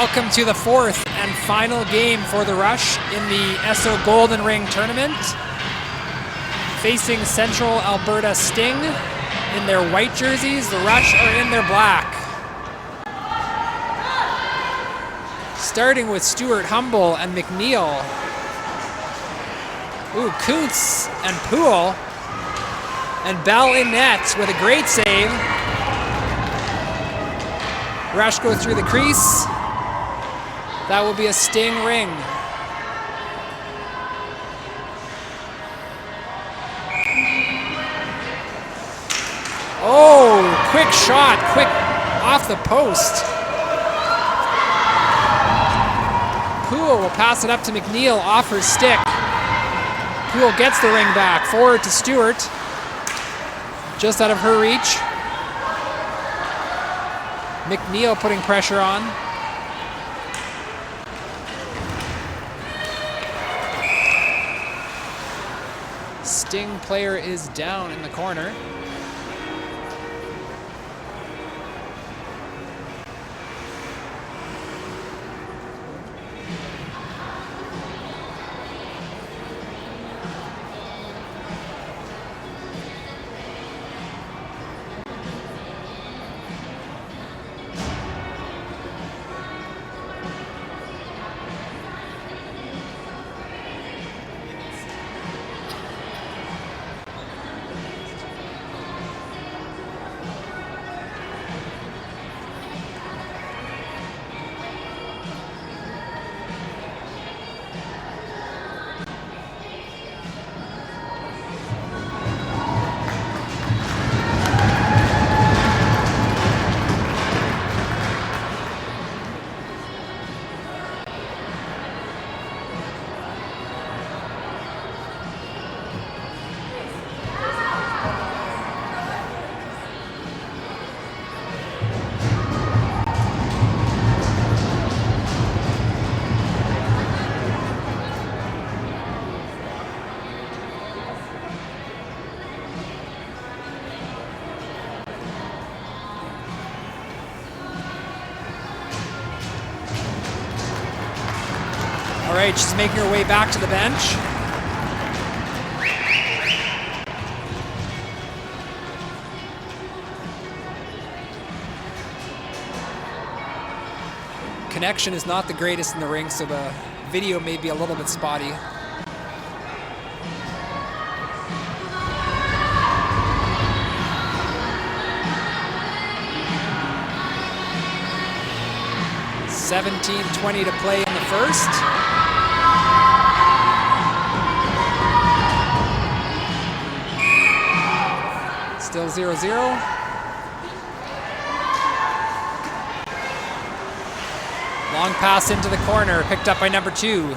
Welcome to the fourth and final game for the Rush in the Esso Golden Ring Tournament. Facing Central Alberta Sting in their white jerseys, the Rush are in their black. Starting with Stuart Humble and McNeil. Ooh, Kuntz and Poole. And Bell in net with a great save. Rush go through the crease. That will be a Sting ring. Oh, quick shot, quick off the post. Poole will pass it up to McNeil off her stick. Poole gets the ring back, forward to Stewart. Just out of her reach. McNeil putting pressure on. Sting player is down in the corner. All right, she's making her way back to the bench. Connection is not the greatest in the ring, so the video may be a little bit spotty. $17:20 to play in the first. Still 0-0. Long pass into the corner, picked up by number 2.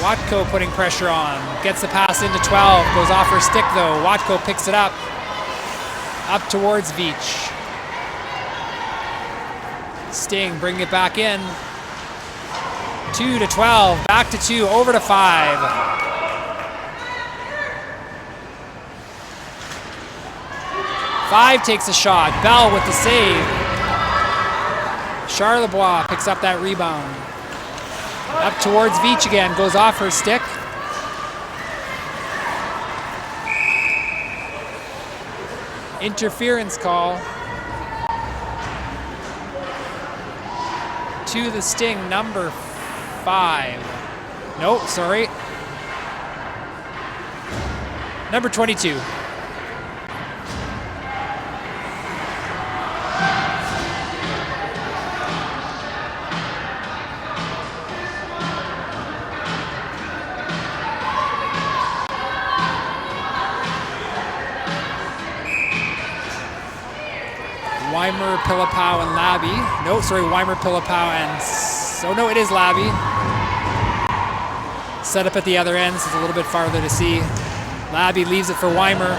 Watko putting pressure on. Gets the pass into 12. Goes off her stick though. Watko picks it up. Up towards Veach. Sting bringing it back in. 2 to 12, back to 2, over to 5. 5 takes a shot. Bell with the save. Charlebois picks up that rebound. Up towards Veach again, goes off her stick. Interference call. To the Sting, number 5. Nope, sorry. Number 22. Weimer, Pillipau, and Labby. No, sorry, Weimer, Pillipau, and... Oh, no, it is Labby. Set up at the other end, so it's a little bit farther to see. Labby leaves it for Weimer.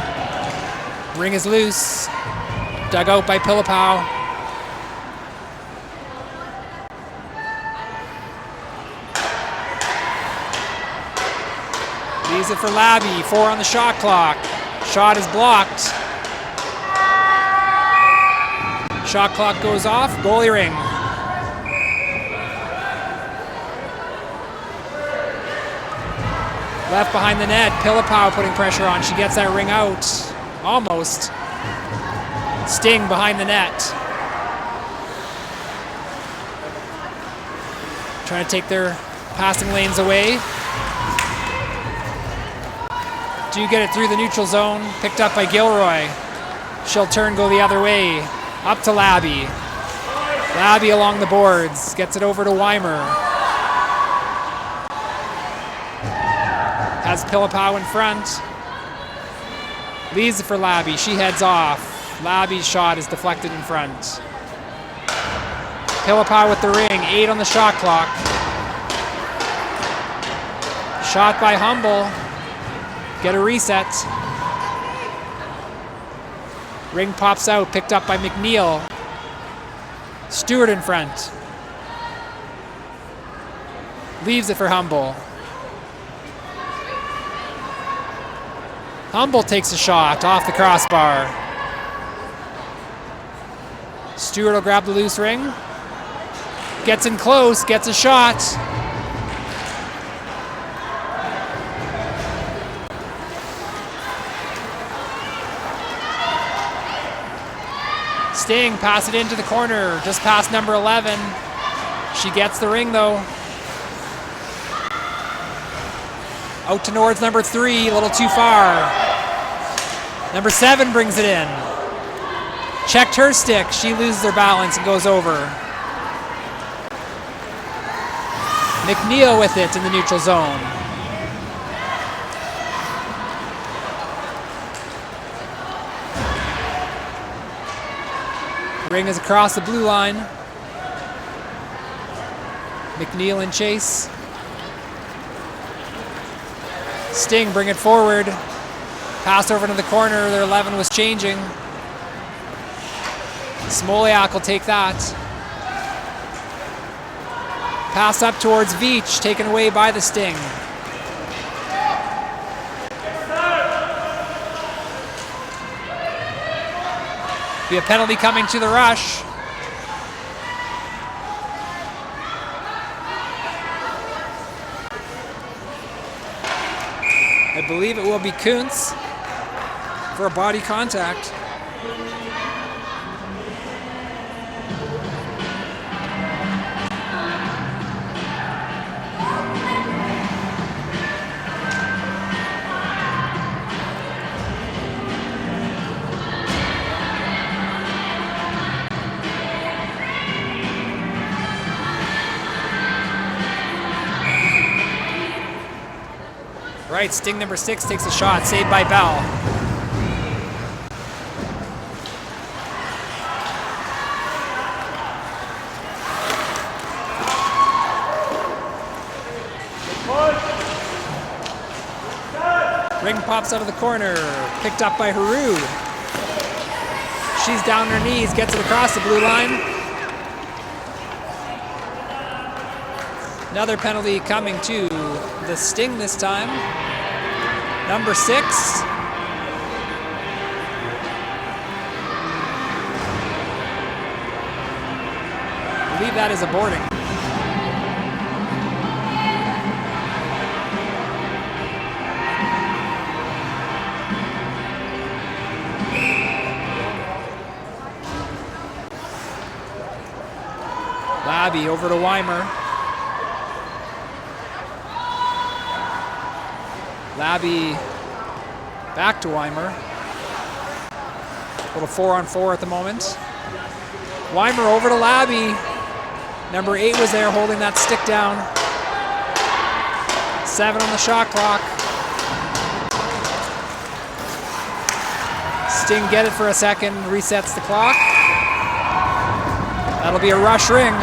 Ring is loose. Dug out by Pillipau. Leaves it for Labby. 4 on the shot clock. Shot is blocked. Shot clock goes off. Goalie ring. Left behind the net. Pilipow putting pressure on. She gets that ring out. Almost. Sting behind the net. Trying to take their passing lanes away. Do get it through the neutral zone. Picked up by Gilroy. She'll turn, go the other way. Up to Labby. Labby along the boards. Gets it over to Weimer. Has Pilipow in front. Leaves it for Labby. She heads off. Labby's shot is deflected in front. Pilipow with the ring. 8 on the shot clock. Shot by Humble. Get a reset. Ring pops out. Picked up by McNeil. Stewart in front. Leaves it for Humble. Humble takes a shot off the crossbar. Stewart will grab the loose ring. Gets in close, gets a shot. Sting, pass it into the corner, just past number 11. She gets the ring though. Out towards number 3, a little too far. Number 7 brings it in. Checked her stick, she loses her balance and goes over. McNeil with it in the neutral zone. Ring is across the blue line. McNeil in chase. Sting bring it forward. Pass over to the corner, their 11 was changing. Smolyak will take that. Pass up towards Veach, taken away by the Sting. Be a penalty coming to the Rush. I believe it will be Kuntz for a body contact. Right, Sting number 6 takes a shot, saved by Bell. Ring pops out of the corner, picked up by Haru. She's down on her knees, gets it across the blue line. Another penalty coming to the Sting this time. Number 6. I believe that is a boarding. Labby over to Weimer. Labby back to Weimer. A little 4-on-4 at the moment. Weimer over to Labby. Number 8 was there holding that stick down. 7 on the shot clock. Sting get it for a second, resets the clock. That'll be a Rush ring.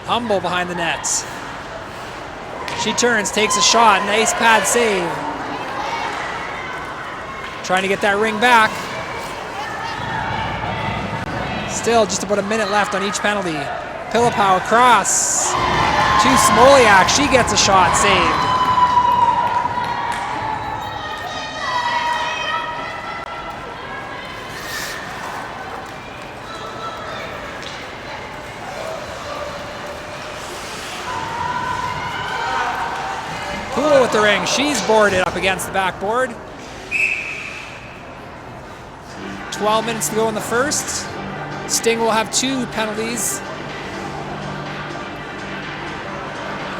Humble behind the net. She turns, takes a shot. Nice pad save. Trying to get that ring back. Still just about a minute left on each penalty. Pilipow across to Smoliak. She gets a shot saved. Poole with the ring. She's boarded up against the backboard. 12 minutes to go in the first. Sting will have 2 penalties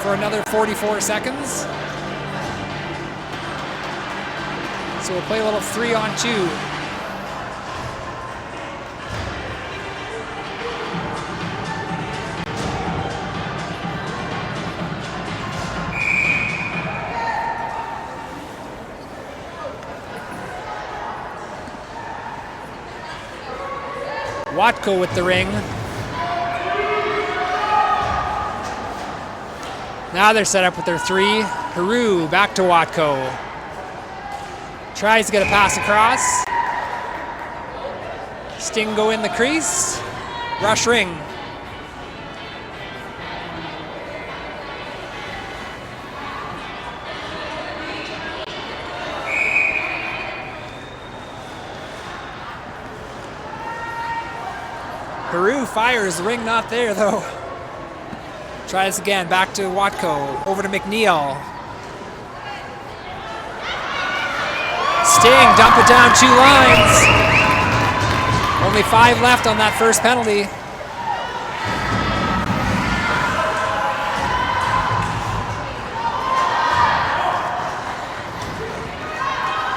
for another 44 seconds. So we'll play a little 3-on-2. Watko with the ring. Now they're set up with their 3. Haru back to Watko. Tries to get a pass across. Sting go in the crease. Rush ring. Haru fires, the ring not there though. Tries again, back to Watko, over to McNeil. Sting, dump it down 2 lines. Only 5 left on that first penalty.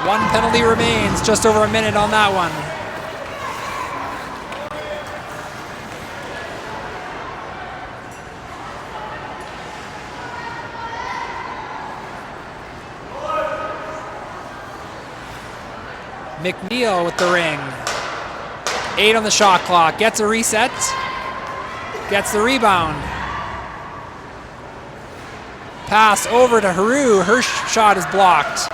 One penalty remains, just over a minute on that one. McNeil with the ring. 8 on the shot clock. Gets a reset. Gets the rebound. Pass over to Haru. Her shot is blocked.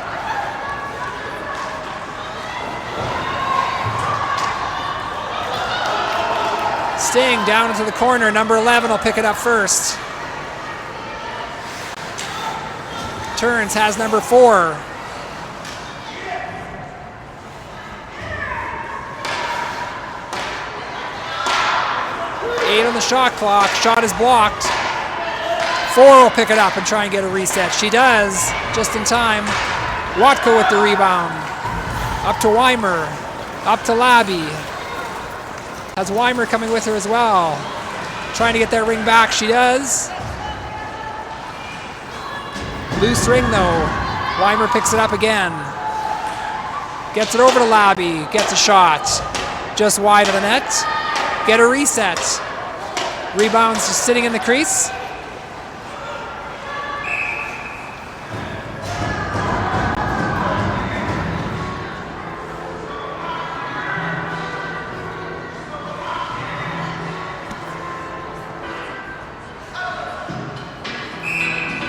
Sting down into the corner. Number 11 will pick it up first. Turns, has number 4. On the shot clock. Shot is blocked. 4 will pick it up and try and get a reset. She does, just in time. Watko with the rebound. Up to Weimer. Up to Labby. Has Weimer coming with her as well. Trying to get that ring back. She does. Loose ring though. Weimer picks it up again. Gets it over to Labby. Gets a shot. Just wide of the net. Get a reset. Rebounds just sitting in the crease.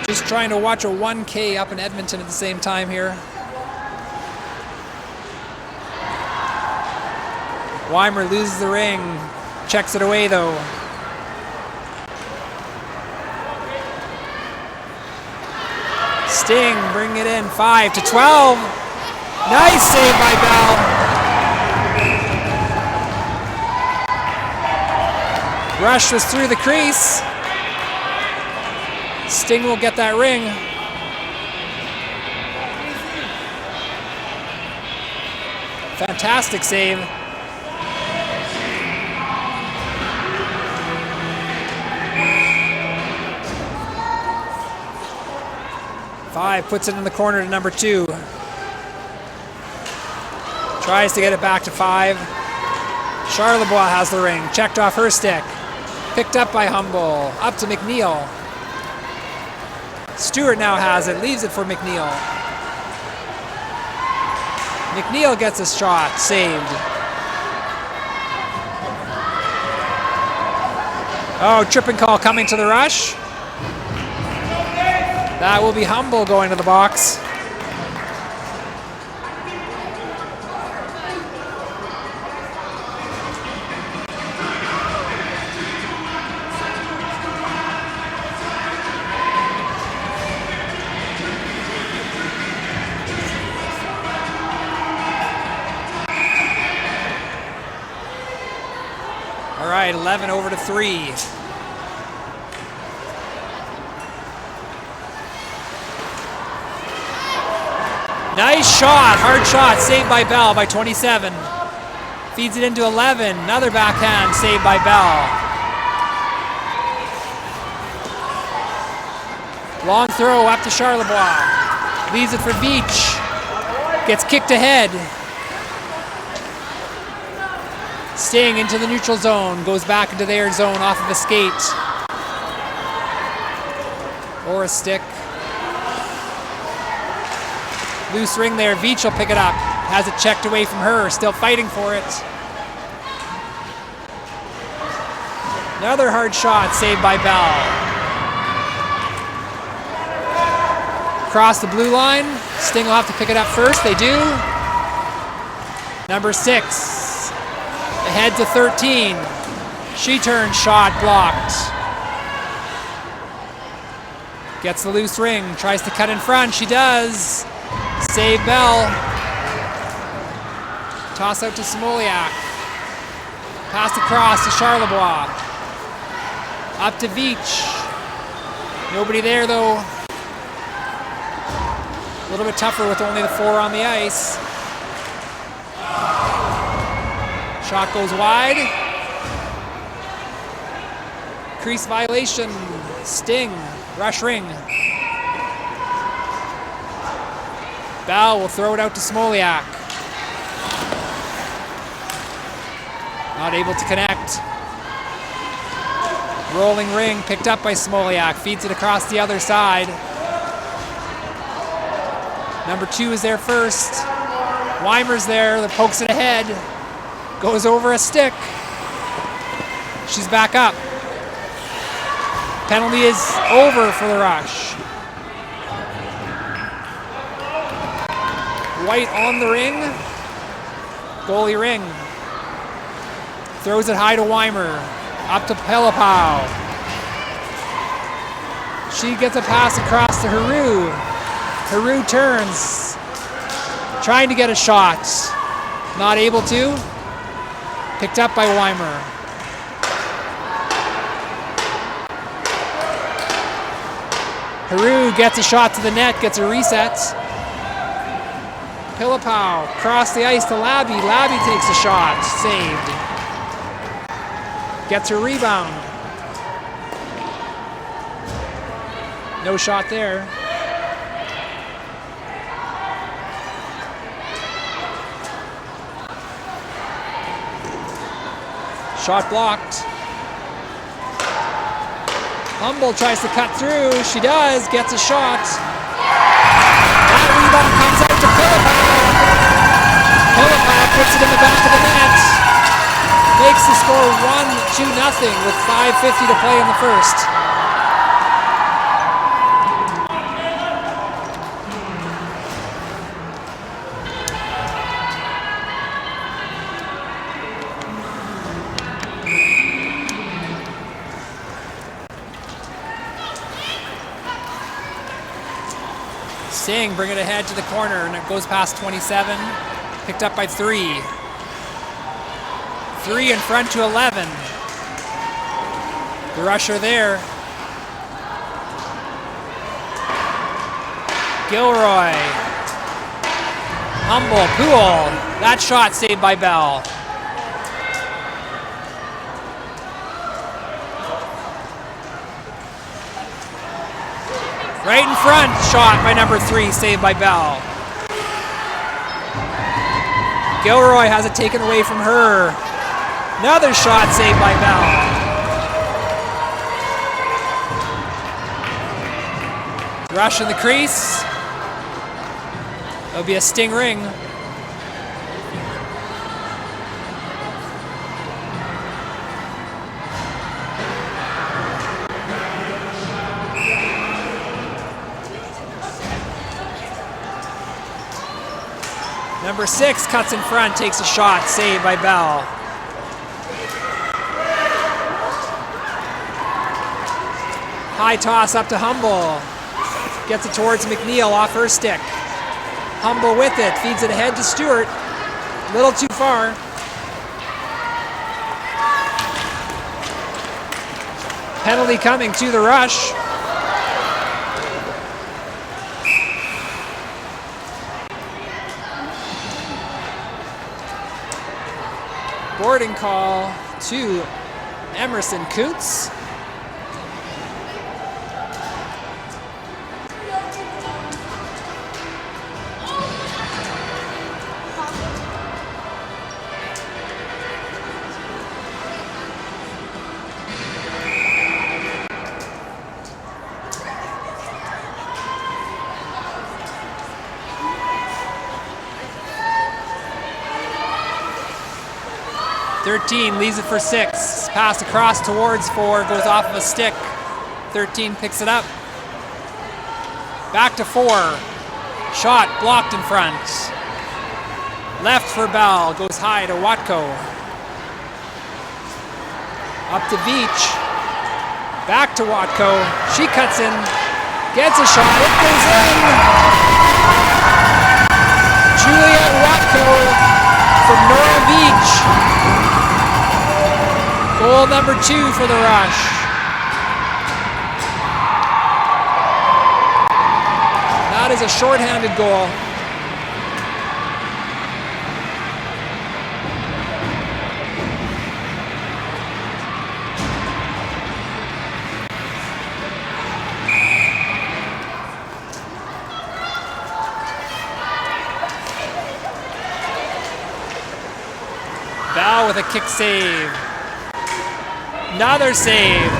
Just trying to watch a 1K up in Edmonton at the same time here. Weimer loses the ring. Checks it away though. Sting bring it in. 5-12. Nice save by Bell. Rush was through the crease. Sting will get that ring. Fantastic save. Five puts it in the corner to number 2. Tries to get it back to 5. Charlebois has the ring. Checked off her stick. Picked up by Humble. Up to McNeil. Stewart now has it. Leaves it for McNeil. McNeil gets a shot. Saved. Oh, tripping call coming to the rush. That will be Humble going to the box. All right, 11 over to 3. Nice shot, hard shot, saved by Bell by 27. Feeds it into 11, another backhand, saved by Bell. Long throw up to Charlebois. Leaves it for Veach. Gets kicked ahead. Sting into the neutral zone, goes back into their zone off of a skate. Or a stick. Loose ring there, Veach will pick it up. Has it checked away from her, still fighting for it. Another hard shot, saved by Bell. Across the blue line, Sting will have to pick it up first, they do. Number 6, ahead to 13. She turns, shot blocked. Gets the loose ring, tries to cut in front, she does. Save Bell. Toss out to Smoliak. Pass across to Charlebois. Up to Veach. Nobody there though. A little bit tougher with only the 4 on the ice. Shot goes wide. Crease violation. Sting. Rush ring. Bell will throw it out to Smoliak. Not able to connect. Rolling ring picked up by Smoliak. Feeds it across the other side. Number 2 is there first. Weimer's there that pokes it ahead. Goes over a stick. She's back up. Penalty is over for the rush. White on the ring. Goalie ring. Throws it high to Weimer. Up to Pelopau. She gets a pass across to Heroux. Heroux turns. Trying to get a shot. Not able to. Picked up by Weimer. Heroux gets a shot to the net, gets a reset. Pelopau across the ice to Labby. Labby takes a shot. Saved. Gets a rebound. No shot there. Shot blocked. Humble tries to cut through. She does. Gets a shot. That rebound comes out to Pelopau. Pelopau puts it in the back of the net. Makes the score 1-2 with 5:50 to play in the first. Sting bring it ahead to the corner, and it goes past 27. Picked up by 3. 3 in front to 11. The rusher there. Gilroy. Humble. Poole. That shot saved by Bell. Right in front, shot by number 3, saved by Bell. Gilroy has it taken away from her. Another shot saved by Bell. Rush in the crease. There'll be a Sting ring. Number 6 cuts in front, takes a shot, saved by Bell. High toss up to Humble. Gets it towards McNeil off her stick. Humble with it, feeds it ahead to Stewart. A little too far. Penalty coming to the Rush. Boarding call to Emerson Coots. Leaves it for 6. Pass across towards 4. Goes off of a stick. 13 picks it up. Back to 4. Shot blocked in front. Left for Bell. Goes high to Watko. Up to Veach. Back to Watko. She cuts in. Gets a shot. It goes in. Juliet Watko from Nora Veach. Goal number 2 for the Rush. That is a shorthanded goal. Bell with a kick save. Another save.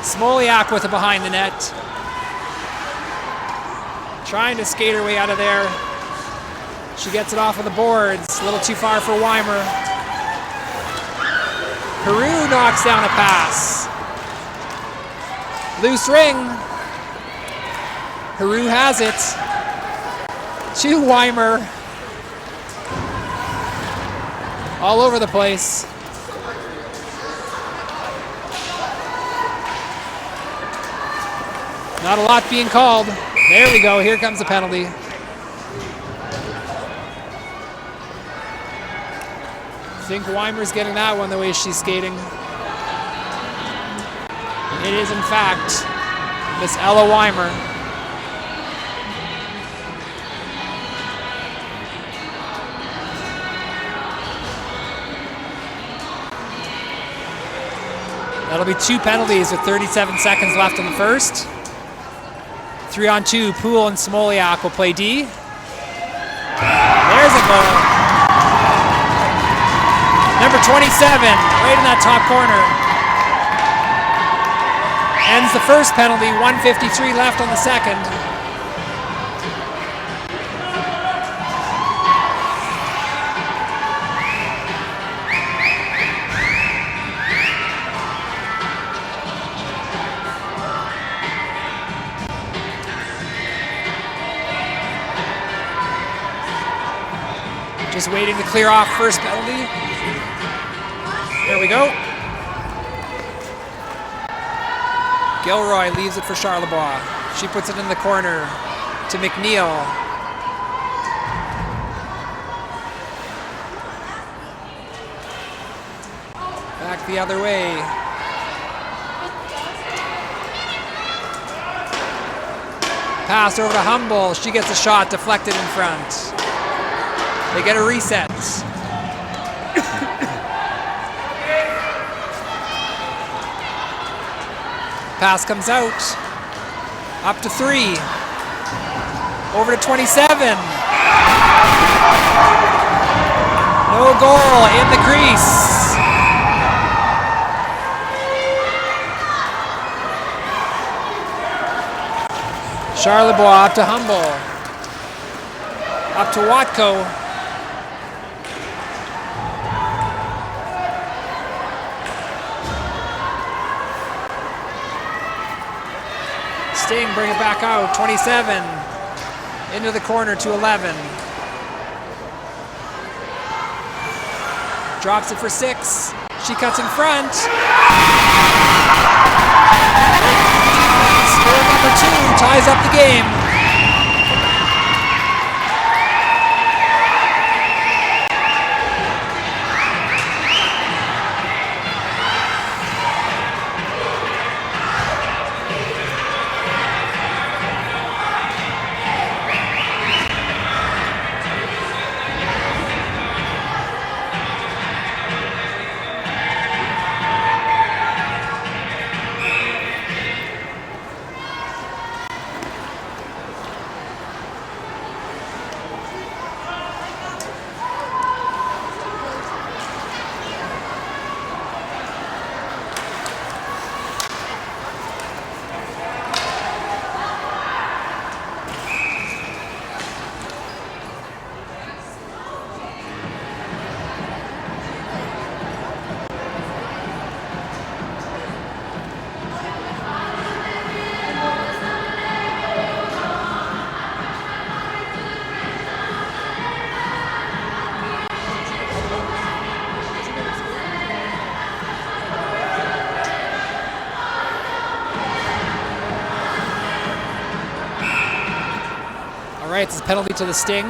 Smoliak with it behind the net. Trying to skate her way out of there. She gets it off of the boards. A little too far for Weimer. Peru knocks down a pass. Loose ring. Peru has it. To Weimer. All over the place. Not a lot being called. There we go. Here comes the penalty. I think Weimer's getting that one the way she's skating. It is, in fact, Miss Ella Weimer. That'll be 2 penalties with 37 seconds left in the first. 3-on-2, Poole and Smoliak will play D. There's a goal. Number 27, right in that top corner. Ends the first penalty, 1:53 left on the second. Just waiting to clear off first penalty. There we go. Gilroy leaves it for Charlebois. She puts it in the corner to McNeil. Back the other way. Pass over to Humble. She gets a shot deflected in front. They get a reset. Pass comes out. Up to 3. Over to 27. No goal in the crease. Charlebois up to Humble. Up to Watko. Sting bring it back out. 27 into the corner to 11. drops it for 6. She cuts in front. Score number 2 ties up the game. All right, it's a penalty to the Sting.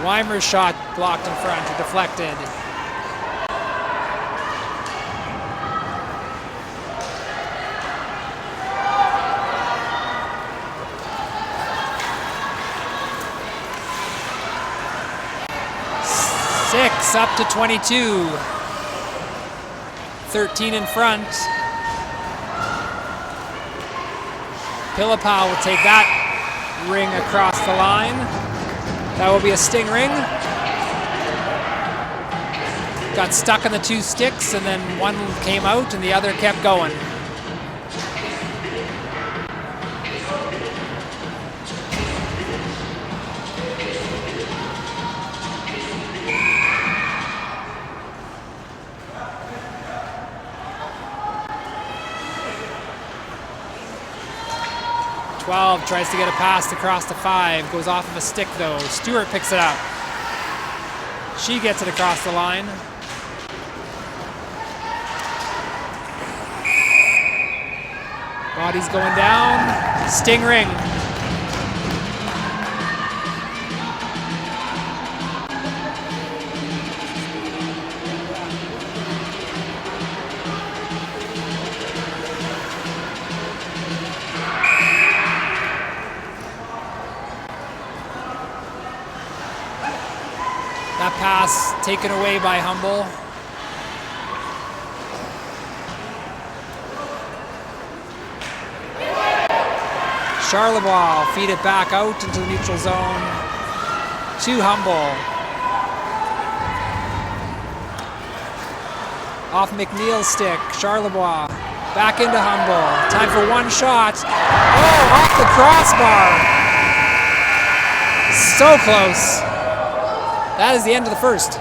Weimer's shot blocked in front or deflected. Six up to 22. 13 in front. Pilipow will take that ring across the line. That will be a Sting ring. Got stuck on the 2 sticks, and then one came out and the other kept going. Tries to get a pass across the 5. Goes off of a stick though. Stewart picks it up. She gets it across the line. Body's going down. Sting ring. Pass taken away by Humble. Charlebois will feed it back out into the neutral zone to Humble. Off McNeil's stick, Charlebois back into Humble. Time for one shot. Oh, off the crossbar. So close. That is the end of the first.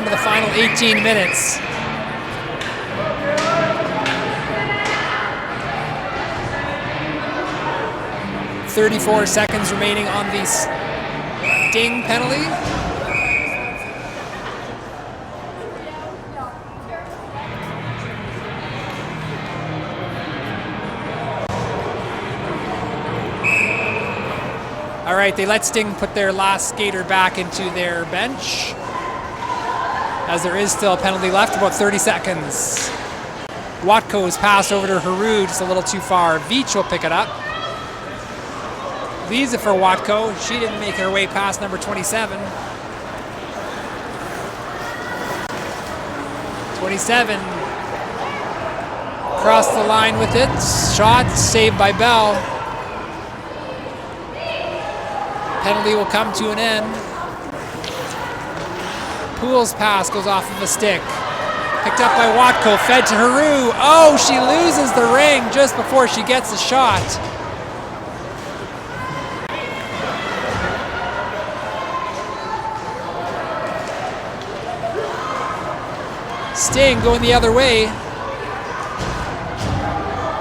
down to the final 18 minutes. .34 seconds remaining on the Sting penalty. All right, they let Sting put their last skater back into their bench, as there is still a penalty left, about 30 seconds. Watko's pass over to Haru, just a little too far. Veach will pick it up. Leaves it for Watko. She didn't make her way past number 27. 27. Across the line with it. Shot saved by Bell. Penalty will come to an end. Poole's pass goes off of a stick. Picked up by Watko, fed to Haru. Oh, she loses the ring just before she gets the shot. Sting going the other way.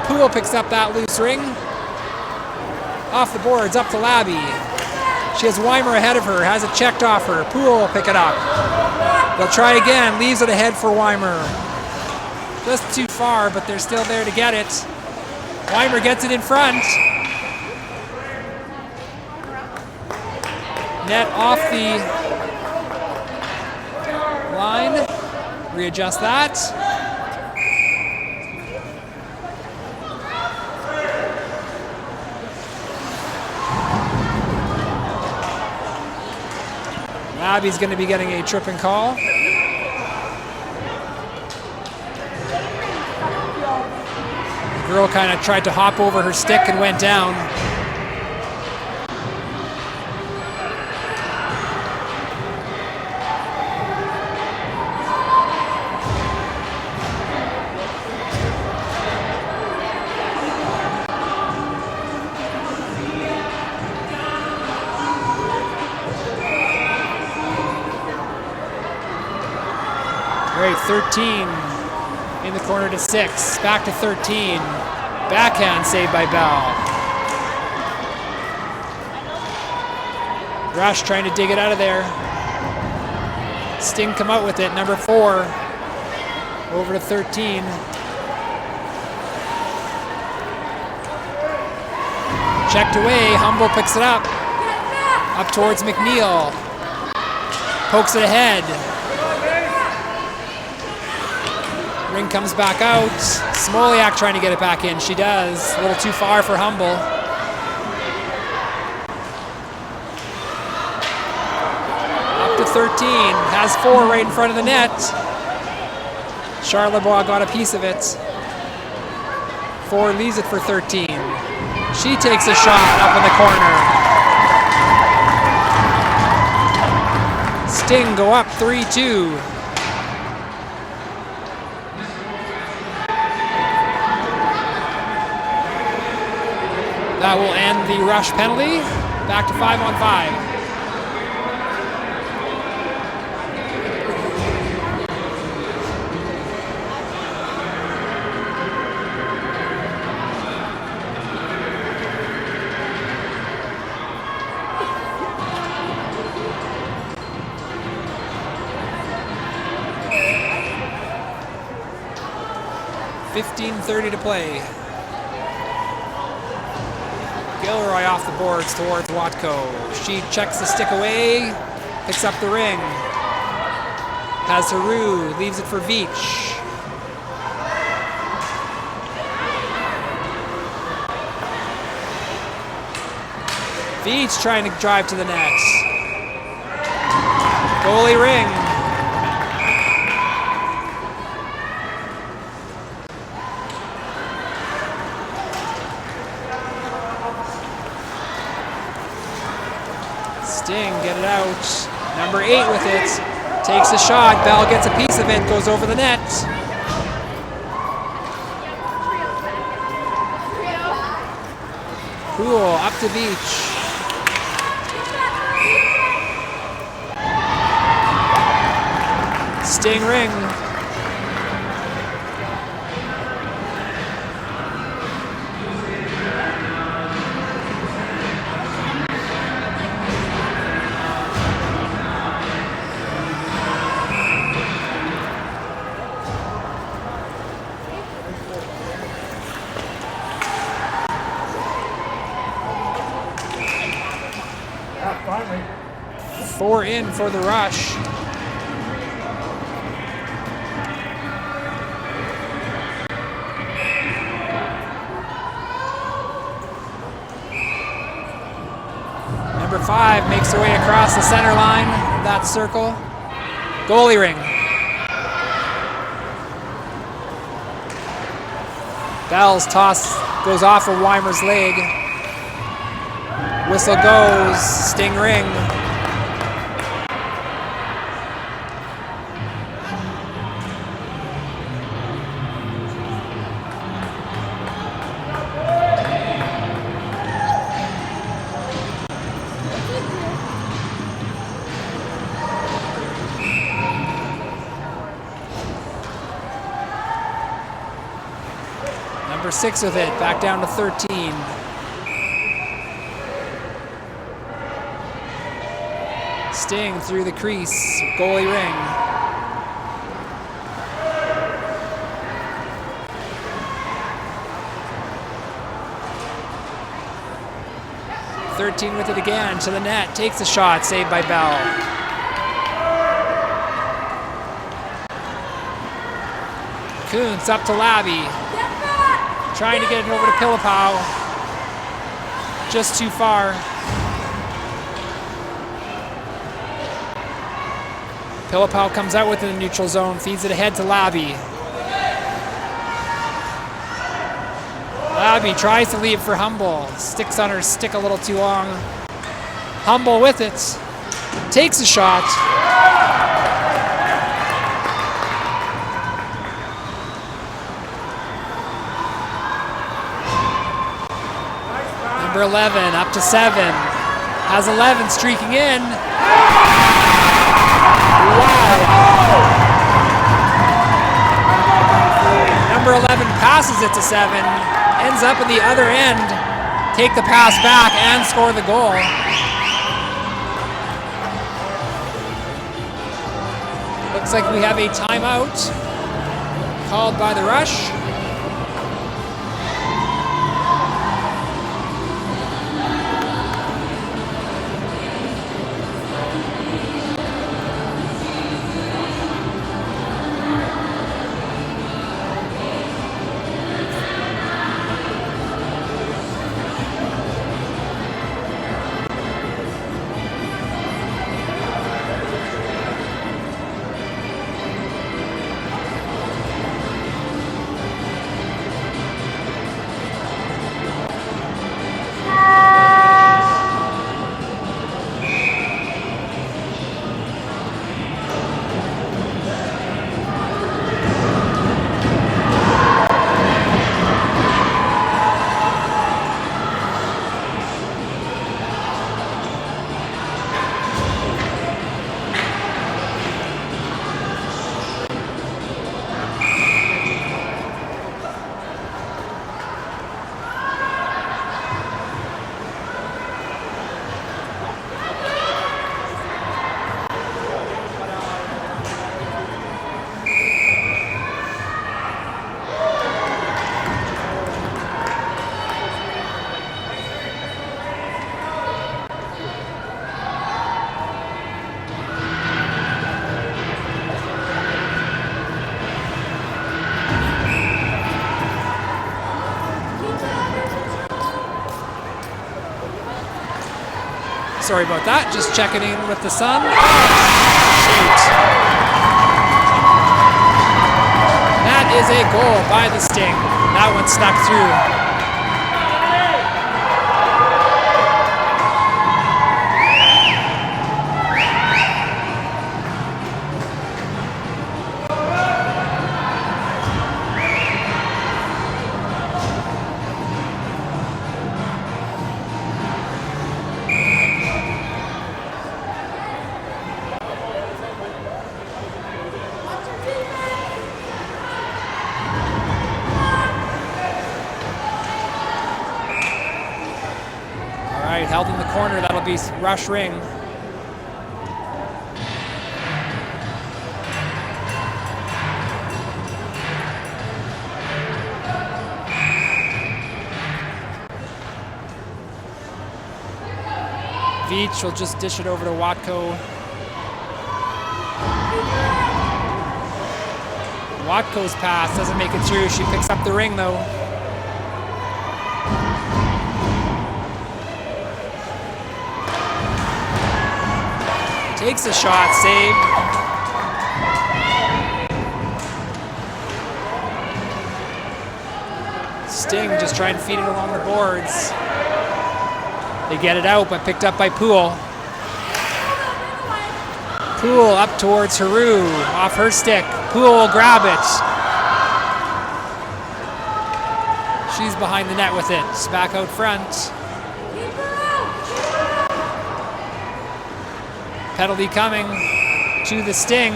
Poole picks up that loose ring. Off the boards, up to Labby. She has Weimer ahead of her, has it checked off her. Poole will pick it up. They'll try again, leaves it ahead for Weimer. Just too far, but they're still there to get it. Weimer gets it in front. Net off the line. Readjust that. Labby's going to be getting a tripping call. The girl kind of tried to hop over her stick and went down. Great, 13 in the corner to 6. Back to 13. Backhand saved by Bell. Rush trying to dig it out of there. Sting come out with it, number 4. Over to 13. Checked away, Humble picks it up. Up towards McNeil. Pokes it ahead. Ring comes back out. Smoliak trying to get it back in. She does. A little too far for Humble. Up to 13. Has 4 right in front of the net. Charlebois got a piece of it. 4 leaves it for 13. She takes a shot up in the corner. Sting go up 3-2. That will end the rush penalty. Back to 5-on-5. .30 to play. Gilroy off the boards towards Watko. She checks the stick away, picks up the ring. Has Haru, leaves it for Veach. Veach trying to drive to the net. Goalie ring. Sting, get it out. Number 8 with it. Takes a shot. Bell gets a piece of it. Goes over the net. Cool. Up to Beach. Sting ring. Four in for the rush. Number 5 makes her way across the center line of that circle. Goalie ring. Bell's toss goes off of Weimer's leg. Whistle goes, Sting ring. Number 6 with it, back down to 13. Sting through the crease, goalie ring. .13 with it again, to the net, takes a shot, saved by Bell. Kuntz up to Labby. Trying to get it over to Pilipow. Just too far. Pilipow comes out within the neutral zone, feeds it ahead to Labby. Labby tries to leave for Humble. Sticks on her stick a little too long. Humble with it. Takes a shot. Number 11 up to 7. Has 11 streaking in. Wow. Number 11 passes it to 7. Ends up at the other end. Take the pass back and score the goal. Looks like we have a timeout called by the Rush. Sorry about that, just checking in with the sun. Shoot. That is a goal by the Sting. That one snuck through. Held in the corner, that'll be rush ring. Veach will just dish it over to Watko. Watko's pass doesn't make it through. She picks up the ring though. Takes a shot, saved. Sting just trying to feed it along the boards. They get it out, but picked up by Poole. Poole up towards Haru, off her stick. Poole will grab it. She's behind the net with it. It's back out front. Penalty coming to the Sting.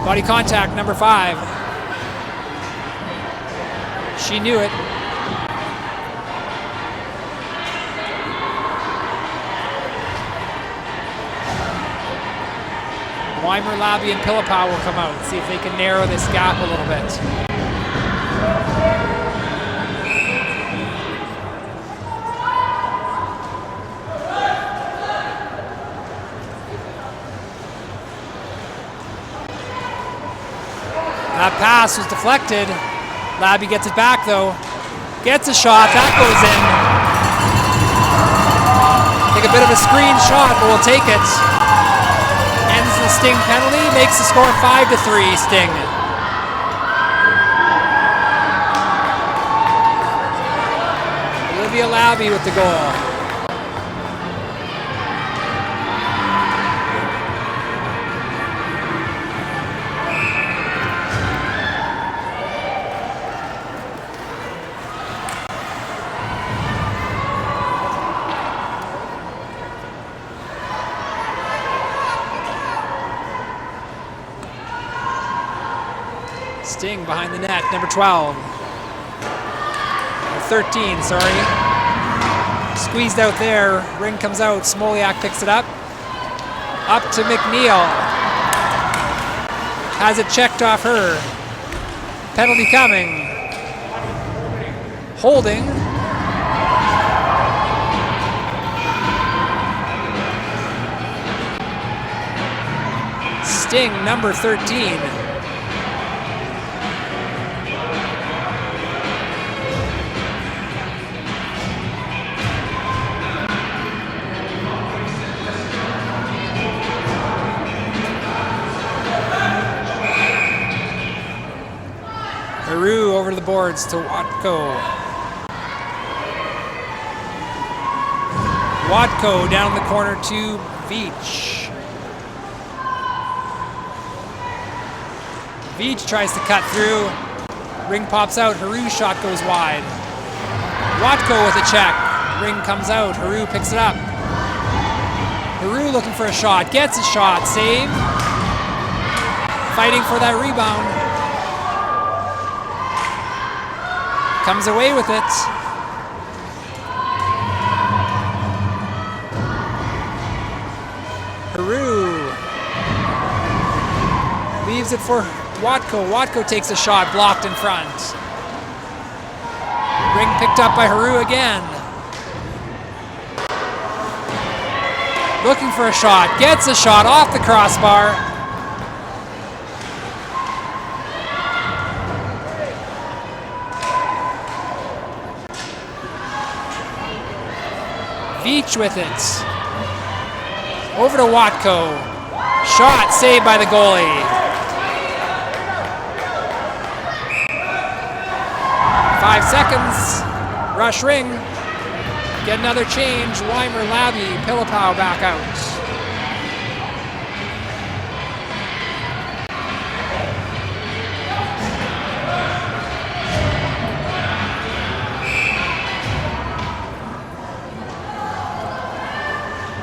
Body contact, number 5. She knew it. Weimer, Labby, and Pilipow will come out. See if they can narrow this gap a little bit. That pass was deflected. Labby gets it back though. Gets a shot, that goes in. Take a bit of a screen shot, but we'll take it. Ends the Sting penalty, makes the score 5-3 Sting. Olivia Labby with the goal. Sting behind the net, number 12. 13, sorry. Squeezed out there, ring comes out, Smoliak picks it up. Up to McNeil. Has it checked off her. Penalty coming. Holding. Sting, number 13. Haru over to the boards to Watko. Watko down the corner to Veach. Veach tries to cut through. Ring pops out. Haru's shot goes wide. Watko with a check. Ring comes out. Haru picks it up. Haru looking for a shot. Gets a shot. Save. Fighting for that rebound. Comes away with it. Haru leaves it for Watko. Watko takes a shot, blocked in front. Ring picked up by Haru again. Looking for a shot, gets a shot off the crossbar. Veach with it. Over to Watko. Shot saved by the goalie. 5 seconds. Rush ring. Get another change. Weimer, Labby, Pilipow back out.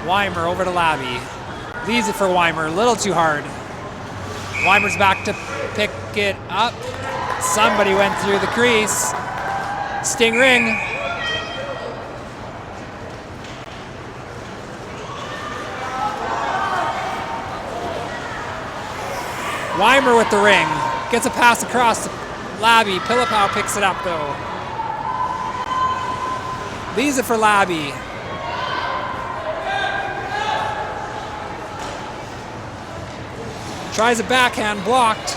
Weimer over to Labby. Leaves it for Weimer, a little too hard. Weimer's back to pick it up. Somebody went through the crease. Sting ring. Weimer with the ring. Gets a pass across to Labby. Pilipow picks it up though. Leaves it for Labby. Tries a backhand, blocked.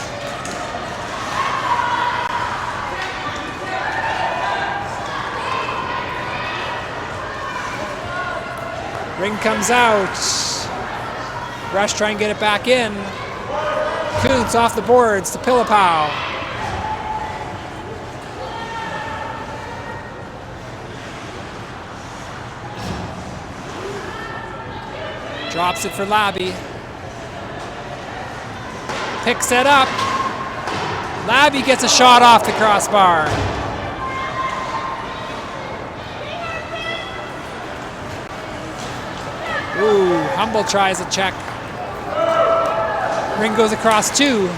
Ring comes out. Rush try and get it back in. Kuntz off the boards to Pilipow. Drops it for Labby. Picks it up. Labby gets a shot off the crossbar. Ooh, Humble tries a check. Ring goes across 2.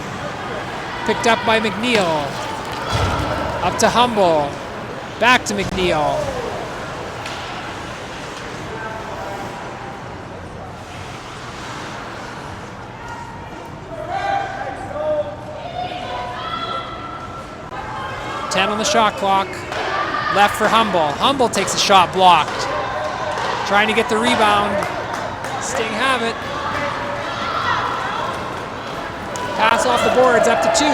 Picked up by McNeil. Up to Humble. Back to McNeil. On the shot clock. Left for Humble. Humble takes a shot blocked. Trying to get the rebound. Sting have it. Pass off the boards up to 2.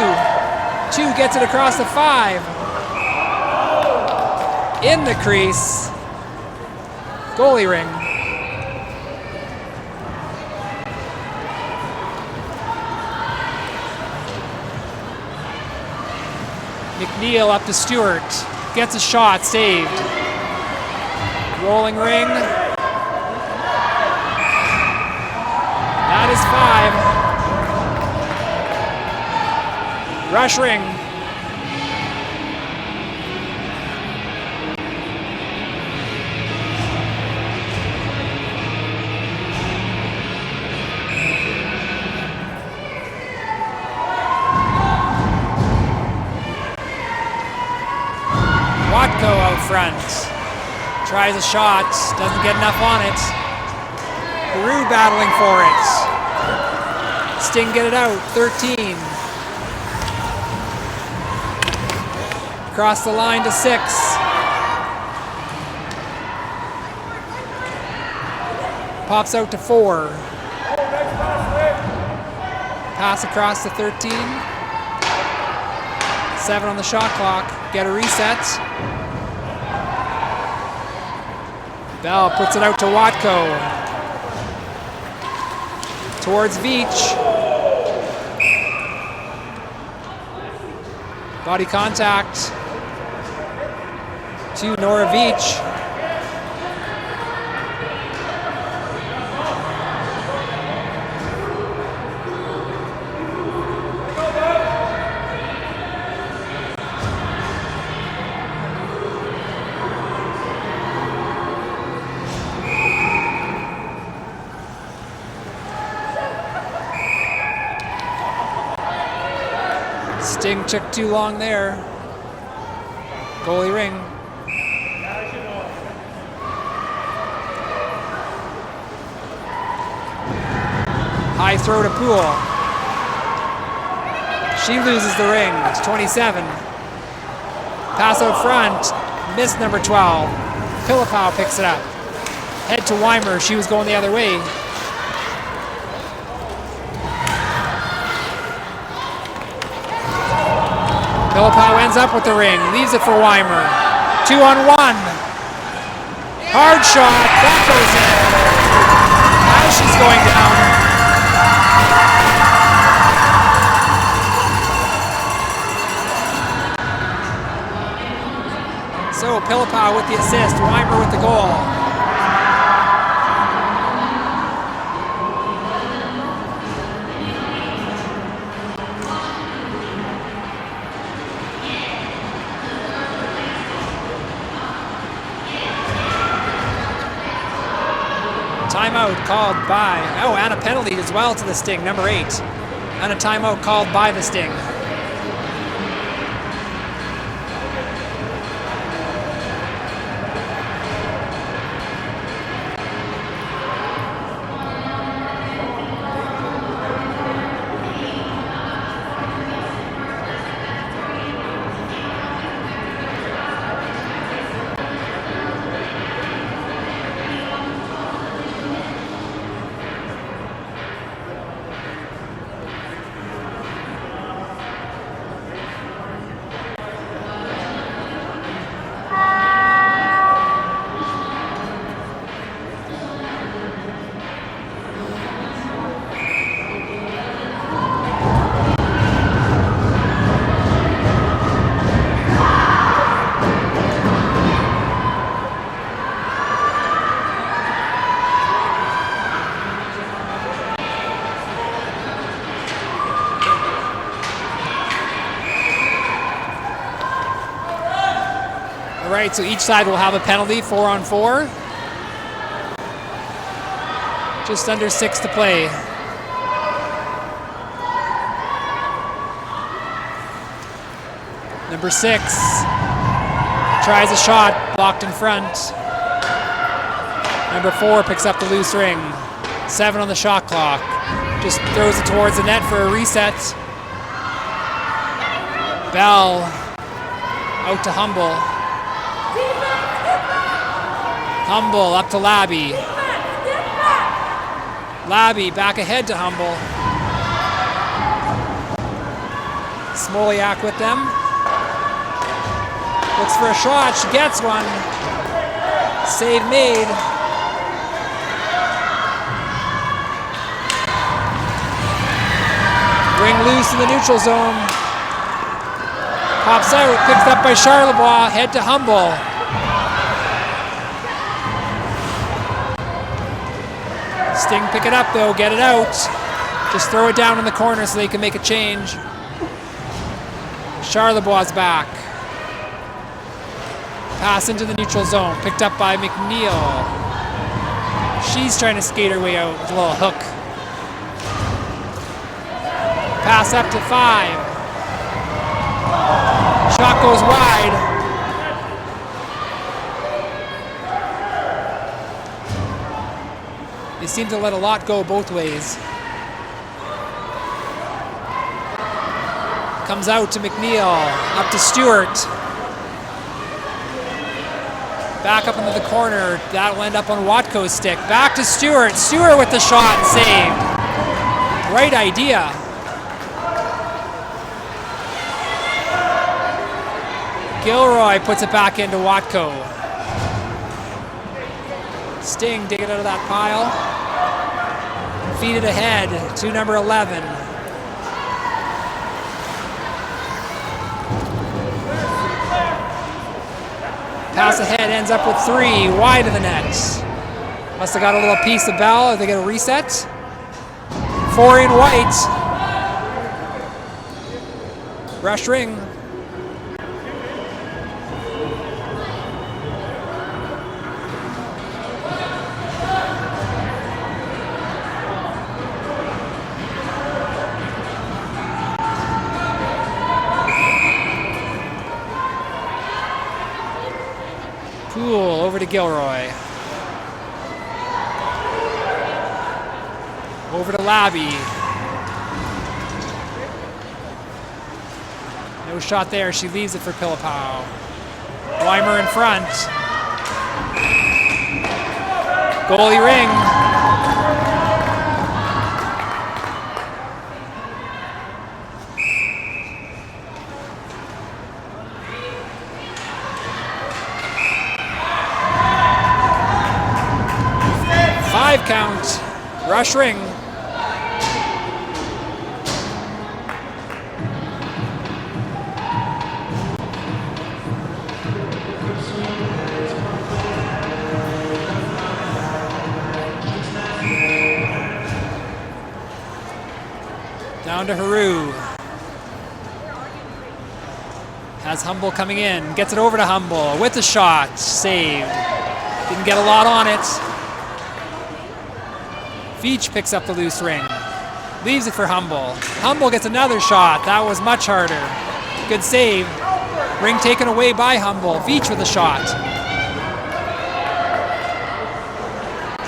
2 gets it across the 5. In the crease. Goalie ring. McNeil up to Stewart. Gets a shot, saved. Rolling ring. That is 5. Rush ring. Out front. Tries a shot. Doesn't get enough on it. Peru battling for it. Sting get it out. 13. Across the line to 6. Pops out to 4. Pass across to 13. 7 on the shot clock. Get a reset. Bell puts it out to Watko. Towards Veach. Body contact. To Nora Veach. Sting took too long there. Goalie ring. High throw to Poole. She loses the ring. It's 27. Pass out front. Missed number 12. Pilipow picks it up. Head to Weimer. She was going the other way. Pilipow ends up with the ring, leaves it for Weimer. 2-on-1. Hard shot, that goes in. Now she's going down. So Pilipow with the assist, Weimer with the goal. Timeout called by, and a penalty as well to the Sting, number 8. And a timeout called by the Sting. All right, so each side will have a penalty, 4-on-4. Just under 6 to play. Number 6 tries a shot, blocked in front. Number 4 picks up the loose ring. 7 on the shot clock. Just throws it towards the net for a reset. Bell out to Humble. Humble up to Labby. Labby back ahead to Humble. Smoliak with them. Looks for a shot. She gets one. Save made. Ring loose in the neutral zone. Pops out. Picked up by Charlebois. Head to Humble. Sting pick it up though, get it out. Just throw it down in the corner so they can make a change. Charlebois back. Pass into the neutral zone, picked up by McNeil. She's trying to skate her way out with a little hook. Pass up to 5. Shot goes wide. They seem to let a lot go both ways. Comes out to McNeil, up to Stewart. Back up into the corner. That will end up on Watko's stick. Back to Stewart. Stewart with the shot, saved. Right idea. Gilroy puts it back into Watko. Sting dig it out of that pile. Feed it ahead to number 11. Pass ahead, ends up with 3, wide of the net. Must have got a little piece of Bell. They get a reset. 4 in white. Rush ring. Poole over to Gilroy. Over to Labby. No shot there. She leaves it for Pilipow. Weimer in front. Goalie ring. Count. Rush ring. Down to Haru. Has Humble coming in. Gets it over to Humble with the shot. Saved. Didn't get a lot on it. Veach picks up the loose ring. Leaves it for Humble. Humble gets another shot. That was much harder. Good save. Ring taken away by Humble. Veach with a shot.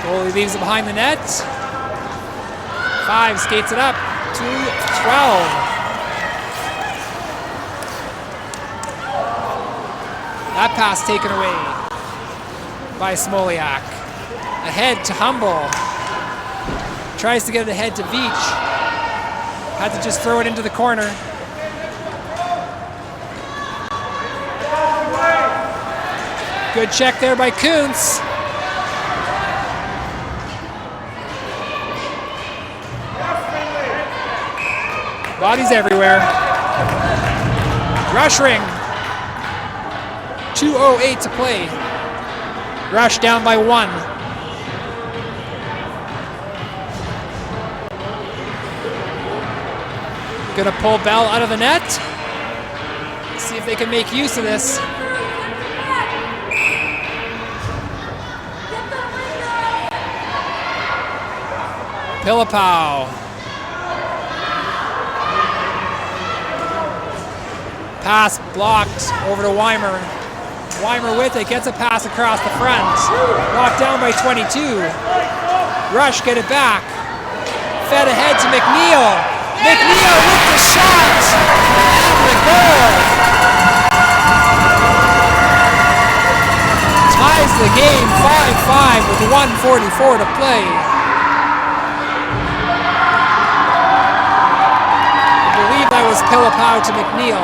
Goalie leaves it behind the net. 5 skates it up to 12. That pass taken away by Smoliak. Ahead to Humble. Tries to get it ahead to Veach. Had to just throw it into the corner. Good check there by Kuntz. Bodies everywhere. Rush ring. 2:08 to play. Rush down by 1. Gonna pull Bell out of the net. See if they can make use of this. Pilipow. Pass blocked over to Weimer. Weimer with it, gets a pass across the front. Knocked down by 22. Rush, get it back. Fed ahead to McNeil. McNeil with the shot. And the goal. Ties the game 5-5 with 1:44 to play. I believe that was Pilipow to McNeil.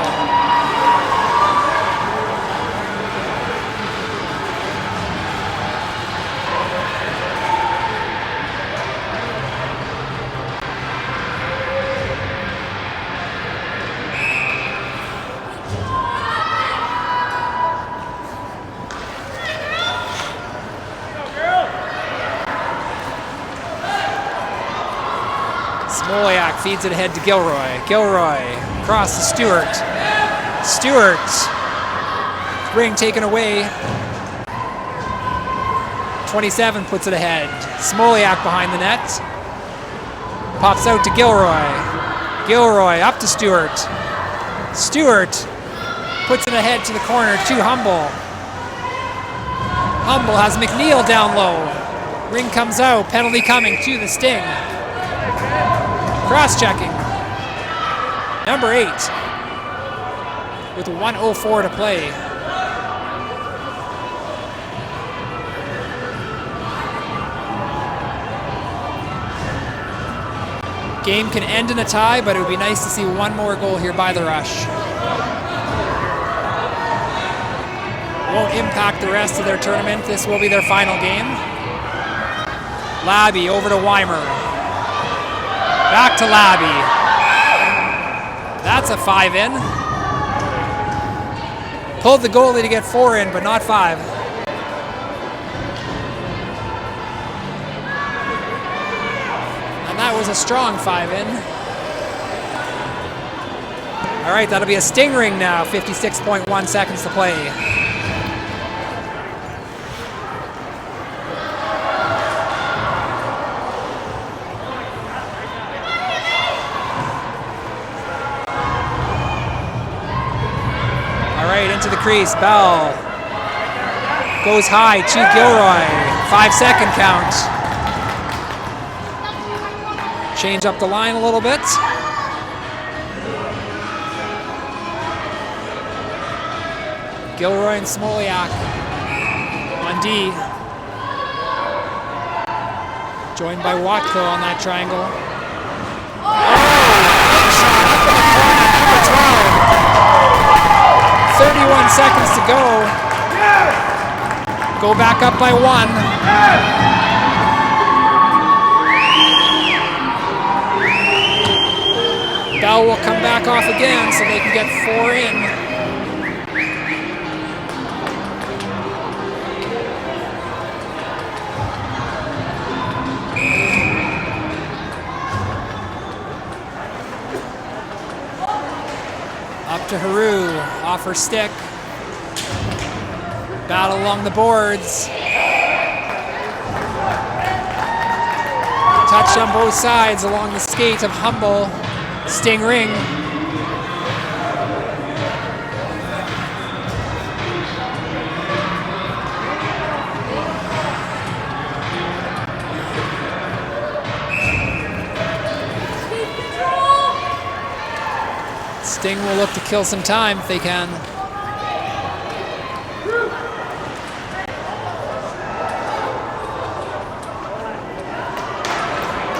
Smoliak feeds it ahead to Gilroy. Gilroy across to Stewart. Stewart. Ring taken away. 27 puts it ahead. Smoliak behind the net. Pops out to Gilroy. Gilroy up to Stewart. Stewart puts it ahead to the corner to Humble. Humble has McNeil down low. Ring comes out. Penalty coming to the Sting. Cross-checking. Number 8 with 1:04 to play. Game can end in a tie, but it would be nice to see one more goal here by the Rush. Won't impact the rest of their tournament. This will be their final game. Labby over to Weimer. Back to Labby. That's a 5 in. Pulled the goalie to get 4 in, but not 5. And that was a strong 5 in. All right, that'll be a Sting ring now. 56.1 seconds to play. Into the crease, Bell goes high to Gilroy, 5-second count. Change up the line a little bit. Gilroy and Smoliak on D. Joined by Watko on that triangle. Oh, big shot up in the corner, number 12. 31 seconds to go. Go back up by 1. Bell will come back off again so they can get 4 in. Up to Haru, off her stick. Battle along the boards. Touched on both sides along the skate of Humble. Sting ring. Sting will look to kill some time if they can.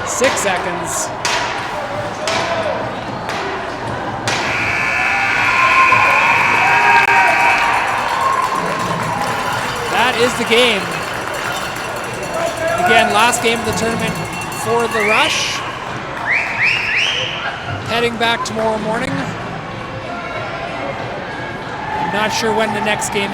Six seconds. That is the game. Again, last game of the tournament for the Rush. Heading back tomorrow morning. Not sure when the next game